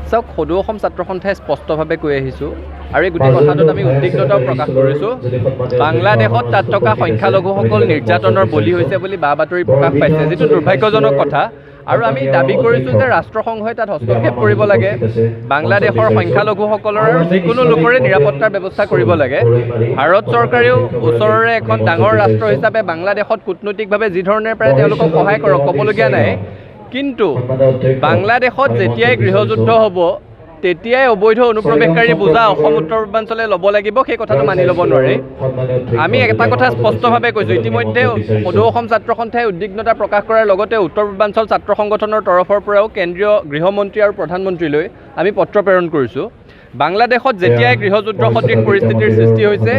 চাওক, সদৌ অসম ছাত্ৰ সন্থাই স্পষ্টভাৱে কৈ আহিছোঁ আৰু এই গোটেই কথাটোত আমি উদ্বিগ্নতাও প্ৰকাশ কৰিছোঁ। বাংলাদেশত তাত থকা সংখ্যালঘুসকল নিৰ্যাতনৰ বলি হৈছে বুলি বা বাতৰি প্ৰকাশ পাইছে, যিটো দুৰ্ভাগ্যজনক কথা। আৰু আমি দাবী কৰিছোঁ যে ৰাষ্ট্ৰসংঘই তাত হস্তক্ষেপ কৰিব লাগে, বাংলাদেশৰ সংখ্যালঘুসকলৰ আৰু যিকোনো লোকৰে নিৰাপত্তাৰ ব্যৱস্থা কৰিব লাগে। ভাৰত চৰকাৰেও ওচৰৰে এখন ডাঙৰ ৰাষ্ট্ৰ হিচাপে বাংলাদেশত কূটনৈতিকভাৱে যি ধৰণে পাৰে তেওঁলোকক সহায় কৰক, ক'বলগীয়া নাই। কিন্তু বাংলাদেশত যেতিয়াই গৃহযুদ্ধ হ'ব তেতিয়াই অবৈধ অনুপ্ৰৱেশকাৰী বোজা অসম উত্তৰ পূৰ্বাঞ্চলে ল'ব লাগিব, সেই কথাটো মানি ল'ব নোৱাৰি। আমি এটা কথা স্পষ্টভাৱে কৈছোঁ, ইতিমধ্যে সদৌ অসম ছাত্ৰ সন্থাই উদ্বিগ্নতা প্ৰকাশ কৰাৰ লগতে উত্তৰ পূৰ্বাঞ্চল ছাত্ৰ সংগঠনৰ তৰফৰ পৰাও কেন্দ্ৰীয় গৃহমন্ত্ৰী আৰু প্ৰধানমন্ত্ৰীলৈ আমি পত্ৰ প্ৰেৰণ কৰিছোঁ। বাংলাদেশত যেতিয়াই গৃহযুদ্ধ সদৃশ পৰিস্থিতিৰ সৃষ্টি হৈছে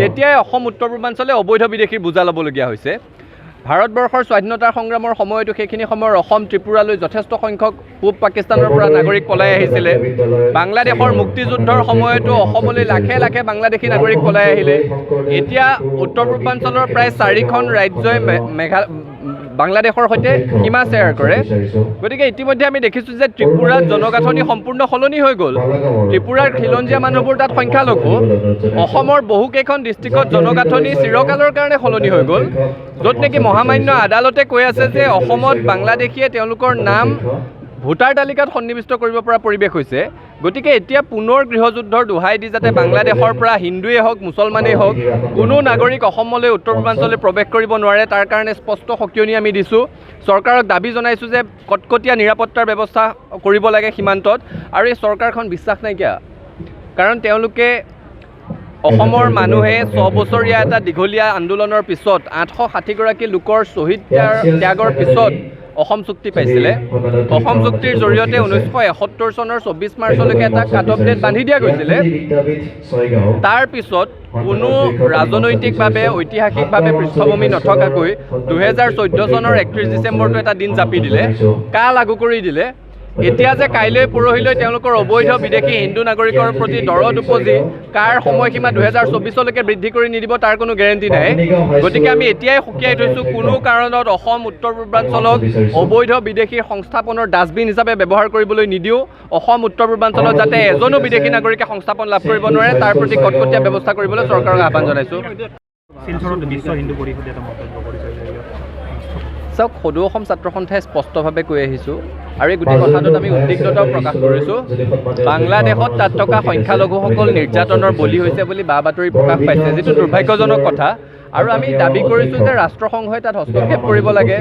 তেতিয়াই অসম উত্তৰ পূৰ্বাঞ্চলে অবৈধ বিদেশীৰ বোজা ল'বলগীয়া হৈছে। ভাৰতবৰ্ষৰ স্বাধীনতাৰ সংগ্ৰামৰ সময়তো সেইখিনি সময়ৰ অসম ত্ৰিপুৰালৈ যথেষ্ট সংখ্যক পূব পাকিস্তানৰ পৰা নাগৰিক পলাই আহিছিলে। বাংলাদেশৰ মুক্তিযুদ্ধৰ সময়তো অসমলৈ লাখে লাখে বাংলাদেশী নাগৰিক পলাই আহিলে। এতিয়া উত্তৰ পূৰ্বাঞ্চলৰ প্ৰায় 4খন ৰাজ্যই বাংলাদেশৰ সৈতে সীমা শ্বেয়াৰ কৰে। গতিকে ইতিমধ্যে আমি দেখিছোঁ যে ত্ৰিপুৰাত জনগাঁথনি সম্পূৰ্ণ সলনি হৈ গ'ল। ত্ৰিপুৰাৰ খিলঞ্জীয়া মানুহবোৰ তাত সংখ্যালঘু। অসমৰ বহুকেইখন ডিষ্ট্ৰিক্টত জনগাঁথনি চিৰকালৰ কাৰণে সলনি হৈ গ'ল, য'ত নেকি মহামান্য আদালতে কৈ আছে যে অসমত বাংলাদেশীয়ে তেওঁলোকৰ নাম ভোটাৰ তালিকাত সন্নিৱিষ্ট কৰিব পৰা পৰিৱেশ হৈছে। গতিকে এতিয়া পুনৰ গৃহযুদ্ধৰ দোহাই দি যাতে বাংলাদেশৰ পৰা হিন্দুৱেই হওক মুছলমানেই হওক কোনো নাগৰিক অসমলৈ উত্তৰ পূৰ্বাঞ্চললৈ প্ৰৱেশ কৰিব নোৱাৰে, তাৰ কাৰণে স্পষ্ট সকিয়নি আমি দিছোঁ। চৰকাৰক দাবী জনাইছোঁ যে কটকটীয়া নিৰাপত্তাৰ ব্যৱস্থা কৰিব লাগে সীমান্তত। আৰু এই চৰকাৰখন বিশ্বাস নাইকিয়া, কাৰণ তেওঁলোকে অসমৰ মানুহে 6 বছৰীয়া এটা দীঘলীয়া আন্দোলনৰ পিছত 860গৰাকী লোকৰ শ্বহীদ ত্যাগৰ পিছত অসম চুক্তি পাইছিলে। অসম চুক্তিৰ জৰিয়তে 1971 চনৰ 24 মাৰ্চলৈকে এটা কাট অফ ডেট বান্ধি দিয়া গৈছিলে। তাৰ পিছত কোনো ৰাজনৈতিকভাৱে ঐতিহাসিকভাৱে পৃষ্ঠভূমি নথকাকৈ 2014 চনৰ 31 ডিচেম্বৰটো এটা দিন জাপি দিলে, কাল লাগু কৰি দিলে। এতিয়া যে কাইলৈ পৰহিলৈ তেওঁলোকৰ অবৈধ বিদেশী হিন্দু নাগৰিকৰ প্ৰতি দৰদ উপজি কাৰ সময়সীমা 2024লৈকে বৃদ্ধি কৰি নিদিব তাৰ কোনো গেৰেণ্টি নাই। গতিকে আমি এতিয়াই সকীয়াই থৈছোঁ, কোনো কাৰণত অসম উত্তৰ পূৰ্বাঞ্চলক অবৈধ বিদেশীৰ সংস্থাপনৰ ডাষ্টবিন হিচাপে ব্যৱহাৰ কৰিবলৈ নিদিওঁ। অসম উত্তৰ পূৰ্বাঞ্চলত যাতে এজনো বিদেশী নাগৰিকে সংস্থাপন লাভ কৰিব নোৱাৰে তাৰ প্ৰতি কটকটীয়া ব্যৱস্থা কৰিবলৈ চৰকাৰক আহ্বান জনাইছোঁ। চাওক, সদৌ অসম ছাত্ৰ সন্থাই স্পষ্টভাৱে কৈ আহিছোঁ আৰু এই গোটেই কথাটোত আমি উদ্বিগ্নতাও প্ৰকাশ কৰিছোঁ। বাংলাদেশত তাত থকা সংখ্যালঘুসকল নিৰ্যাতনৰ বলি হৈছে বুলি বা বাতৰি প্ৰকাশ পাইছে, যিটো দুৰ্ভাগ্যজনক কথা। আৰু আমি দাবী কৰিছোঁ যে ৰাষ্ট্ৰসংঘই তাত হস্তক্ষেপ কৰিব লাগে,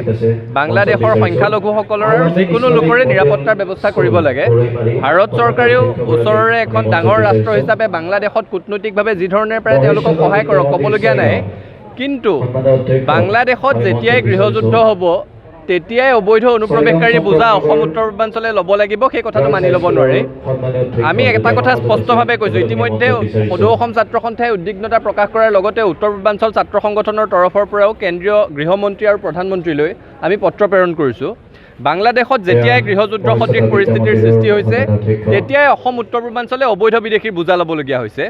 বাংলাদেশৰ সংখ্যালঘুসকলৰ আৰু যিকোনো লোকৰে নিৰাপত্তাৰ ব্যৱস্থা কৰিব লাগে। ভাৰত চৰকাৰেও ওচৰৰে এখন ডাঙৰ ৰাষ্ট্ৰ হিচাপে বাংলাদেশত কূটনৈতিকভাৱে যি ধৰণে পাৰে তেওঁলোকক সহায় কৰক, ক'বলগীয়া নাই। কিন্তু বাংলাদেশত যেতিয়াই গৃহযুদ্ধ হ'ব তেতিয়াই অবৈধ অনুপ্ৰৱেশকাৰী বোজা অসম উত্তৰ পূৰ্বাঞ্চলে ল'ব লাগিব, সেই কথাটো মানি ল'ব নোৱাৰি। আমি এটা কথা স্পষ্টভাৱে কৈছোঁ, ইতিমধ্যে সদৌ অসম ছাত্ৰ সন্থাই উদ্বিগ্নতা প্ৰকাশ কৰাৰ লগতে উত্তৰ পূৰ্বাঞ্চল ছাত্ৰ সংগঠনৰ তৰফৰ পৰাও কেন্দ্ৰীয় গৃহমন্ত্ৰী আৰু প্ৰধানমন্ত্ৰীলৈ আমি পত্ৰ প্ৰেৰণ কৰিছোঁ। বাংলাদেশত যেতিয়াই গৃহযুদ্ধ সদৃশ পৰিস্থিতিৰ সৃষ্টি হৈছে তেতিয়াই অসম উত্তৰ পূৰ্বাঞ্চলে অবৈধ বিদেশীৰ বোজা ল'বলগীয়া হৈছে।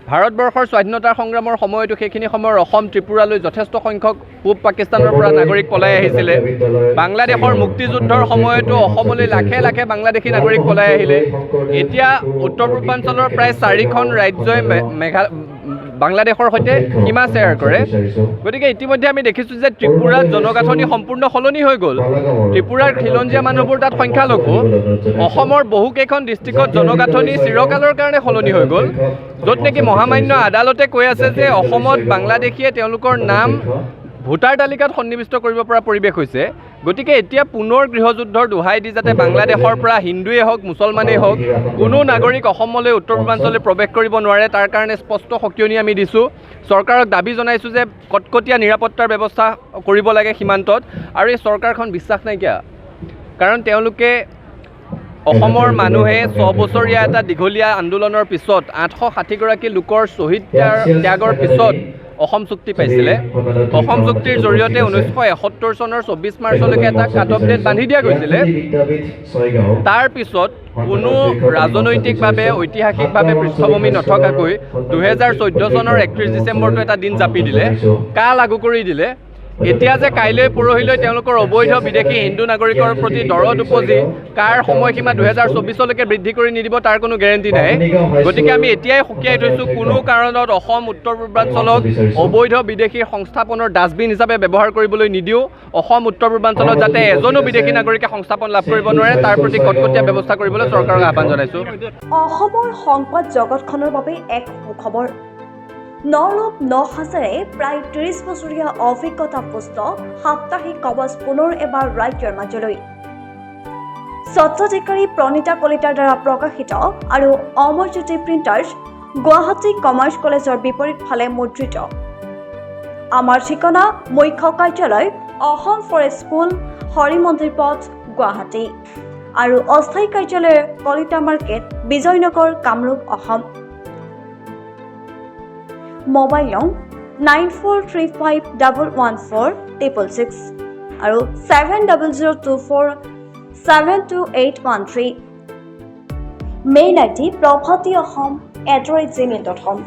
ভাৰতবৰ্ষৰ স্বাধীনতাৰ সংগ্ৰামৰ সময়তো সেইখিনি সময়ৰ অসম ত্ৰিপুৰালৈ যথেষ্ট সংখ্যক পূব পাকিস্তানৰ পৰা নাগৰিক পলাই আহিছিলে। বাংলাদেশৰ মুক্তিযুদ্ধৰ সময়তো অসমলৈ লাখে লাখে বাংলাদেশী নাগৰিক পলাই আহিলে। এতিয়া উত্তৰ পূৰ্বাঞ্চলৰ প্ৰায় 4খন ৰাজ্যই বাংলাদেশৰ সৈতে সীমা শ্বেয়াৰ কৰে। গতিকে ইতিমধ্যে আমি দেখিছোঁ যে ত্ৰিপুৰাত জনগাঁথনি সম্পূৰ্ণ সলনি হৈ গ'ল। ত্ৰিপুৰাৰ খিলঞ্জীয়া মানুহবোৰ তাত সংখ্যালঘু। অসমৰ বহুকেইখন ডিষ্ট্ৰিক্টত জনগাঁথনি চিৰকালৰ কাৰণে সলনি হৈ গ'ল, য'ত নেকি মহামান্য আদালতে কৈ আছে যে অসমত বাংলাদেশীয়ে তেওঁলোকৰ নাম ভোটাৰ তালিকাত সন্নিৱিষ্ট কৰিব পৰা পৰিৱেশ হৈছে। গতিকে এতিয়া পুনৰ গৃহযুদ্ধৰ দোহাই দি যাতে বাংলাদেশৰ পৰা হিন্দুৱেই হওক মুছলমানেই হওক কোনো নাগৰিক অসমলৈ উত্তৰ পূৰ্বাঞ্চললৈ প্ৰৱেশ কৰিব নোৱাৰে, তাৰ কাৰণে স্পষ্ট সকিয়নি আমি দিছোঁ। চৰকাৰক দাবী জনাইছোঁ যে কটকটীয়া নিৰাপত্তাৰ ব্যৱস্থা কৰিব লাগে সীমান্তত। আৰু এই চৰকাৰখন বিশ্বাস নাইকিয়া, কাৰণ তেওঁলোকে অসমৰ মানুহে 6 বছৰীয়া এটা দীঘলীয়া আন্দোলনৰ পিছত 860গৰাকী লোকৰ শ্বহীদ ত্যাগৰ পিছত অসম চুক্তি পাইছিলে। অসম চুক্তিৰ জৰিয়তে 1971 চনৰ 24 মাৰ্চলৈকে এটা কাট অফ ডেট বান্ধি দিয়া গৈছিলে। তাৰ পিছত কোনো ৰাজনৈতিকভাৱে ঐতিহাসিকভাৱে পৃষ্ঠভূমি নথকাকৈ 2014 চনৰ 31 ডিচেম্বৰটো এটা দিন জাপি দিলে, কাল লাগু কৰি দিলে। এতিয়া যে কাইলৈ পৰহিলৈ তেওঁলোকৰ অবৈধ বিদেশী হিন্দু নাগৰিকৰ প্ৰতি দৰদ উপজি কাৰ সময়সীমা 2024লৈকে বৃদ্ধি কৰি নিদিব তাৰ কোনো গেৰেণ্টি নাই। গতিকে আমি এতিয়াই সকীয়াই থৈছোঁ, কোনো কাৰণত অসম উত্তৰ পূৰ্বাঞ্চলক অবৈধ বিদেশীৰ সংস্থাপনৰ ডাষ্টবিন হিচাপে ব্যৱহাৰ কৰিবলৈ নিদিওঁ। অসম উত্তৰ পূৰ্বাঞ্চলত যাতে এজনো বিদেশী নাগৰিকে সংস্থাপন লাভ কৰিব নোৱাৰে তাৰ প্ৰতি কটকটীয়া ব্যৱস্থা কৰিবলৈ চৰকাৰক আহ্বান জনাইছোঁ। অসমৰ সংবাদ জগতখনৰ বাবে এক সুখবৰ। নৰূপ নহাজেৰে প্ৰায় 30 বছৰীয়া অভিজ্ঞতাপুষ্ট সাপ্তাহিক কবচ পুনৰ এবাৰ ৰাজ্যৰ মাজলৈ। স্বত্বাধিকাৰী প্ৰণীতা কলিতাৰ দ্বাৰা প্ৰকাশিত আৰু অমৰজ্যোতি প্ৰিণ্টাৰ্ছ, গুৱাহাটী কমাৰ্চ কলেজৰ বিপৰীত ফালে মুদ্ৰিত। আমাৰ ঠিকনা মুখ্য কাৰ্যালয় অসম ফৰেষ্ট স্কুল, হৰি মন্দিৰ পথ, গুৱাহাটী আৰু অস্থায়ী কাৰ্যালয় কলিতা মাৰ্কেট, বিজয়নগৰ, কামৰূপ, অসম। মোবাইল নং 9435114666 আৰু 7002472813। Mail ID prabhati.ahom@gmail.com।